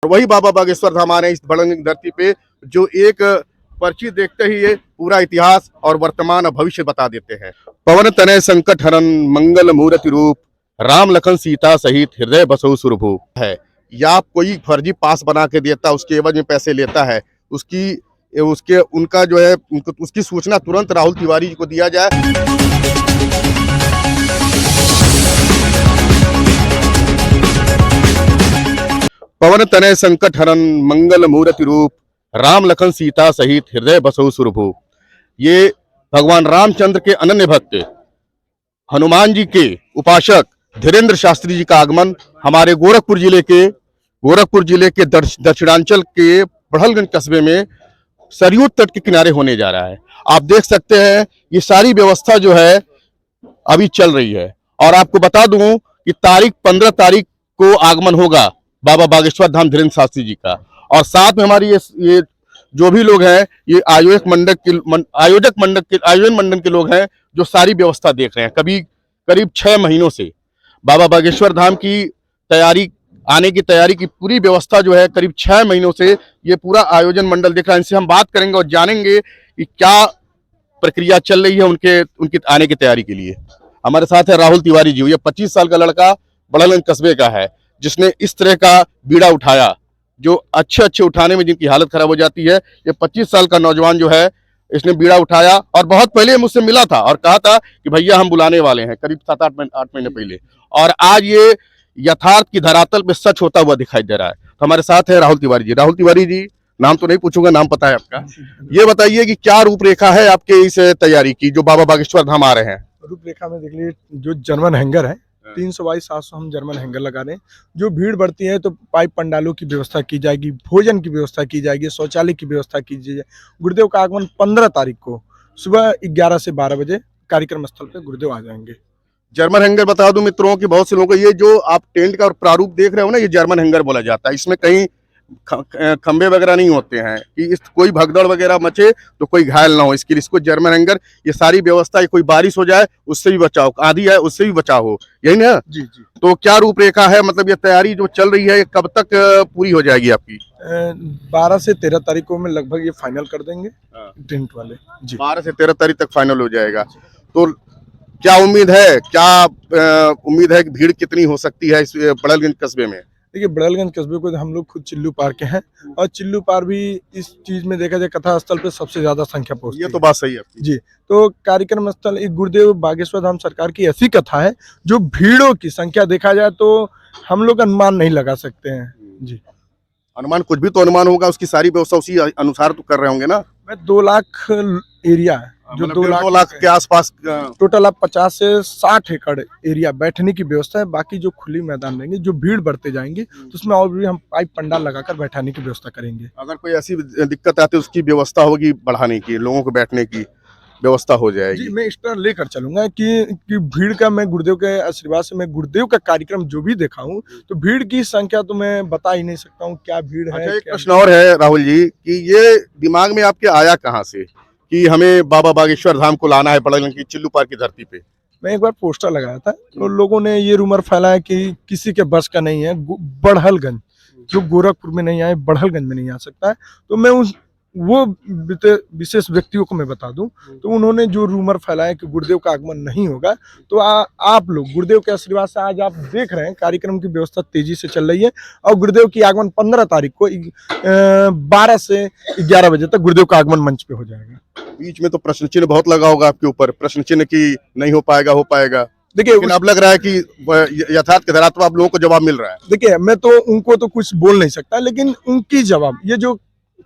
वही बाबा बागेश्वर धाम आ रहे हैं इस बड़ंग धरती पे, जो एक पर्ची देखते ही ये पूरा इतिहास और वर्तमान और भविष्य बता देते हैं। पवन तनय संकट हरन मंगल मूर्ति रूप, राम लखन सीता सहित हृदय बसहु सुरभूप है। या कोई फर्जी पास बना के देता, उसके एवज में पैसे लेता है, उसके उनका जो है उसकी सूचना तुरंत राहुल तिवारी जी को दिया जाए। पवन तनय संकट हरन मंगल मूर्ति रूप, राम लखन सीता सहित हृदय बसहु सुरभूप। ये भगवान रामचंद्र के अनन्य भक्त हनुमान जी के उपासक धीरेन्द्र शास्त्री जी का आगमन हमारे गोरखपुर जिले के दक्षिणांचल के बढ़लगंज कस्बे में सरयू तट के किनारे होने जा रहा है। आप देख सकते हैं ये सारी व्यवस्था जो है अभी चल रही है। और आपको बता दूं कि 15 तारीख को आगमन होगा बाबा बागेश्वर धाम धीरेन्द्र शास्त्री जी का। और साथ में हमारी ये जो भी लोग हैं, ये आयोजन मंडल के लोग हैं जो सारी व्यवस्था देख रहे हैं। करीब 6 महीनों से बाबा बागेश्वर धाम की आने की तैयारी की पूरी व्यवस्था जो है करीब 6 महीनों से ये पूरा आयोजन मंडल देख रहा है। इनसे हम बात करेंगे और जानेंगे कि क्या प्रक्रिया चल रही है उनकी आने की तैयारी के लिए। हमारे साथ है राहुल तिवारी जी। ये 25 साल का लड़का बढ़लगंज कस्बे का है, जिसने इस तरह का बीड़ा उठाया, जो अच्छे उठाने में जिनकी हालत खराब हो जाती है। ये 25 साल का नौजवान जो है, इसने बीड़ा उठाया और बहुत पहले मुझसे मिला था और कहा था कि भैया हम बुलाने वाले हैं, करीब 7-8 महीने पहले। और आज ये यथार्थ की धरातल पे सच होता हुआ दिखाई दे रहा है। तो हमारे साथ है राहुल तिवारी जी। राहुल तिवारी जी, नाम तो नहीं पूछूंगा, नाम पता है आपका। ये बताइए कि क्या रूपरेखा है आपके इस तैयारी की जो बाबा बागेश्वर धाम आ रहे हैं। रूपरेखा में देख लीजिए, जो जर्मन हैंगर है 300 बाई 700 हम जर्मन हैंगर लगा रहे हैं। जो भीड़ बढ़ती है तो पाइप पंडालों की व्यवस्था की जाएगी, भोजन की व्यवस्था की जाएगी, शौचालय की व्यवस्था की जाएगी। गुरुदेव का आगमन 15 तारीख को सुबह 11 से 12 बजे कार्यक्रम स्थल पे गुरुदेव आ जाएंगे। जर्मन हैंगर बता दूं मित्रों कि बहुत से लोगों को ये जो आप टेंट का प्रारूप देख रहे हो ना, ये जर्मन हैंगर बोला जाता है। इसमें कहीं खंबे वगैरह नहीं होते हैं कि कोई भगदड़ वगैरह मचे तो कोई घायल ना हो, इसके लिए इसको जर्मन हैंगर। ये सारी व्यवस्था, कोई बारिश हो जाए उससे भी बचाव, आंधी आए उससे भी बचाव हो, यही ना जी जी। तो क्या रूपरेखा है, मतलब ये तैयारी जो चल रही है ये कब तक पूरी हो जाएगी आपकी? 12 से 13 तारीख को में लगभग ये फाइनल कर देंगे टेंट वाले जी। 12 से 13 तारीख तक फाइनल हो जाएगा। तो क्या उम्मीद है कि भीड़ कितनी हो सकती है इस बढ़लगंज कस्बे में? देखिए, बढ़लगंज कस्बे को हम लोग खुद चिल्लू पार के हैं और चिल्लू पार भी इस चीज में देखा जाए कथा स्थल पे सबसे ज्यादा संख्या पहुंचती है। ये तो बात सही है जी। तो कार्यक्रम स्थल एक गुरुदेव बागेश्वर धाम सरकार की ऐसी कथा है जो भीड़ों की संख्या देखा जाए तो हम लोग अनुमान नहीं लगा सकते हैं जी। अनुमान कुछ भी तो अनुमान होगा, उसकी सारी व्यवस्था उसी अनुसार तो कर रहे होंगे ना। मैं 2 लाख एरिया है, जो 2 लाख के आसपास टोटल आप 50 से 60 एकड़ एरिया बैठने की व्यवस्था है। बाकी जो खुली मैदान रहेंगे, जो भीड़ बढ़ते जाएंगे तो उसमें और भी हम पाइप पंडाल लगाकर बैठाने की व्यवस्था करेंगे। अगर कोई ऐसी दिक्कत आती है उसकी व्यवस्था होगी, बढ़ाने की, लोगों को बैठने की व्यवस्था हो जाएगी। जी, मैं इस तरह लेकर चलूंगा कि भीड़ का, मैं गुरुदेव के आशीर्वाद से मैं गुरुदेव का कार्यक्रम जो भी देखा हूँ तो भीड़ की संख्या तो मैं बता ही नहीं सकता हूँ क्या भीड़ है। अच्छा, एक प्रश्न और है राहुल जी कि ये दिमाग में आपके आया कहाँ से कि हमें बाबा बागेश्वर धाम को लाना है बढ़लगंज की चिल्लू पार की धरती पे? मैं एक बार पोस्टर लगाया था तो लोगों ने ये रूमर फैलाया कि किसी के बस का नहीं है, बढ़लगंज जो गोरखपुर में नहीं आए बढ़लगंज में नहीं आ सकता है। तो मैं वो विशेष व्यक्तियों को मैं बता दूं तो उन्होंने जो रूमर फैलाया कि गुरुदेव का आगमन नहीं होगा, तो आप लोग गुरुदेव के आशीर्वाद से आज आप देख रहे हैं कार्यक्रम की व्यवस्था तेजी से चल रही है और गुरुदेव की आगमन 15 तारीख को 12 से 11 बजे तक गुरुदेव का आगमन मंच पे हो जाएगा। बीच में तो प्रश्न चिन्ह बहुत लगा होगा आपके ऊपर, प्रश्न चिन्ह की नहीं हो पाएगा। देखिए, अब लग रहा है कि यथार्थ के धरातल पर आप लोगों को जवाब मिल रहा है। देखिए, मैं तो उनको तो कुछ बोल नहीं सकता, लेकिन उनकी जवाब, ये जो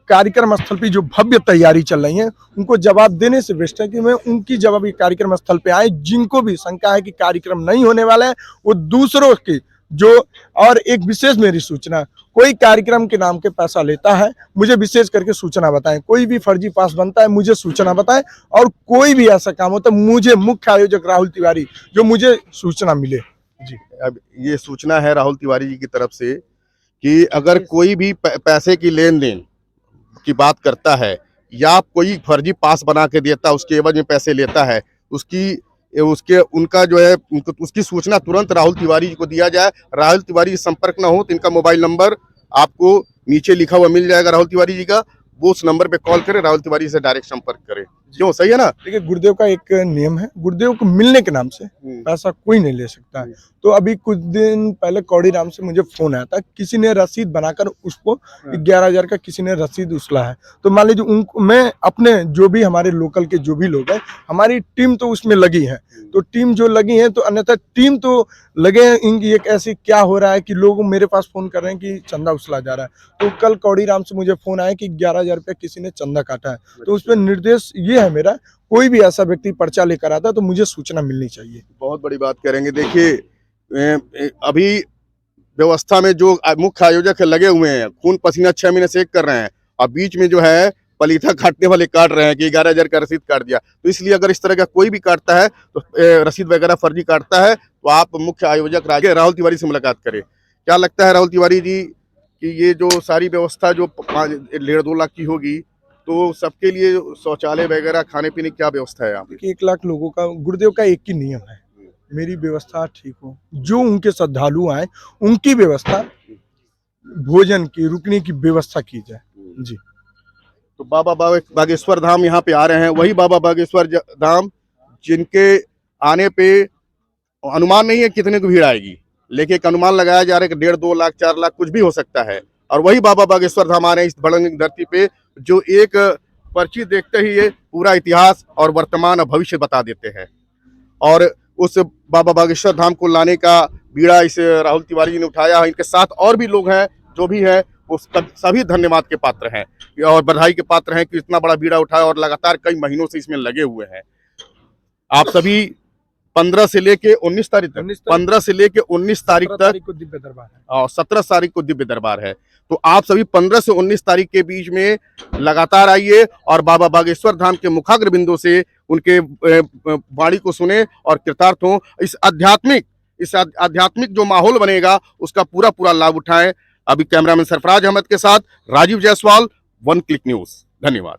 कार्यक्रम स्थल पे जो भव्य तैयारी चल रही है उनको जवाब देने से बेस्ट है कि मैं उनकी जवाब कार्यक्रम स्थल पे आए। जिनको भी शंका है कि कार्यक्रम नहीं होने वाला है वो दूसरों की जो, और एक विशेष मेरी सूचना, कोई कार्यक्रम के नाम के पैसा लेता है मुझे विशेष करके सूचना बताएं। कोई भी फर्जी पास बनता है मुझे सूचना बताएं, और कोई भी ऐसा काम होता है मुझे मुख्य आयोजक राहुल तिवारी जो मुझे सूचना मिले जी। अब ये सूचना है राहुल तिवारी जी की तरफ से कि अगर कोई भी पैसे की लेन देन की बात करता है या कोई फर्जी पास बना के देता, उसके एवज में पैसे लेता है, उनका जो है उसकी सूचना तुरंत राहुल तिवारी जी को दिया जाए। राहुल तिवारी संपर्क ना हो तो इनका मोबाइल नंबर आपको नीचे लिखा हुआ मिल जाएगा राहुल तिवारी जी का, वो उस नंबर पे कॉल करें, राहुल तिवारी से डायरेक्ट संपर्क करें। क्यों, सही है ना? देखिए, गुरुदेव का एक नियम है, गुरुदेव को मिलने के नाम से पैसा कोई नहीं ले सकता है। तो अभी कुछ दिन पहले कौड़ी राम से मुझे फोन आया था, किसी ने रसीद बनाकर उसको 11,000 का किसी ने रसीद उछला है। तो मान लीजिए उनको, मैं अपने जो भी हमारे लोकल के जो भी लोग हैं, हमारी टीम तो उसमें लगी है, तो टीम जो लगी है, तो अन्यथा टीम तो लगे हैं। इनकी एक ऐसी क्या हो रहा है कि लोग मेरे पास फोन कर रहे हैं कि चंदा उछला जा रहा है। तो कल कौड़ी राम से मुझे फोन आया कि 11,000 रुपया किसी ने चंदा काटा है। तो उस पर निर्देश ये है मेरा, कोई भी ऐसा व्यक्ति पर्चा लेकर आता है तो मुझे सूचना मिलनी चाहिए। बहुत बड़ी बात करेंगे। देखिए, अभी व्यवस्था में जो मुख्य आयोजक लगे हुए हैं, खून पसीना 6 महीने से एक कर रहे हैं, और बीच में जो है पलीथा काटने वाले काट रहे हैं कि 11,000 का रसीद काट दिया। तो इसलिए अगर इस तरह का कोई भी काटता है, तो रसीद वगैरह फर्जी काटता है, तो आप मुख्य आयोजक राहुल तिवारी से मुलाकात करें। क्या लगता है राहुल तिवारी जी कि ये जो सारी व्यवस्था जो 1.5-2 लाख की होगी, तो सबके लिए शौचालय वगैरह, खाने पीने की क्या व्यवस्था है यहाँ पे? 1 लाख लोगों का, गुरुदेव का एक ही नियम है, मेरी व्यवस्था ठीक हो, जो उनके श्रद्धालु आए उनकी व्यवस्था, भोजन की, रुकने की व्यवस्था की जाए जी। तो बाबा बागेश्वर धाम यहाँ पे आ रहे हैं, वही बाबा बागेश्वर धाम जिनके आने पे अनुमान नहीं है कितने की भीड़ आएगी, लेकिन एक अनुमान लगाया जा रहा है कि 1.5-2 लाख 4 लाख कुछ भी हो सकता है। और वही बाबा बागेश्वर धाम आ रहे हैं इस बड़ंग धरती पे, जो एक पर्ची देखते ही ये पूरा इतिहास और वर्तमान और भविष्य बता देते हैं। और उस बाबा बागेश्वर धाम को लाने का बीड़ा इस राहुल तिवारी जी ने उठाया है। इनके साथ और भी लोग हैं, जो भी है वो सभी धन्यवाद के पात्र हैं और बधाई के पात्र हैं कि इतना बड़ा बीड़ा उठाया और लगातार कई महीनों से इसमें लगे हुए हैं। आप सभी 15 से लेके 19 तारीख तक, 15 से लेके 19 तारीख तक को दिव्य दरबार है और 17 तारीख को दिव्य दरबार है। तो आप सभी 15 से 19 तारीख के बीच में लगातार आइए और बाबा बागेश्वर धाम के मुखाग्र बिंदु से उनके वाणी को सुने और कृतार्थ हो। इस आध्यात्मिक जो माहौल बनेगा उसका पूरा लाभ उठाएं। अभी कैमरामैन सरफराज अहमद के साथ Rajeev Jaiswal, one click news. धन्यवाद।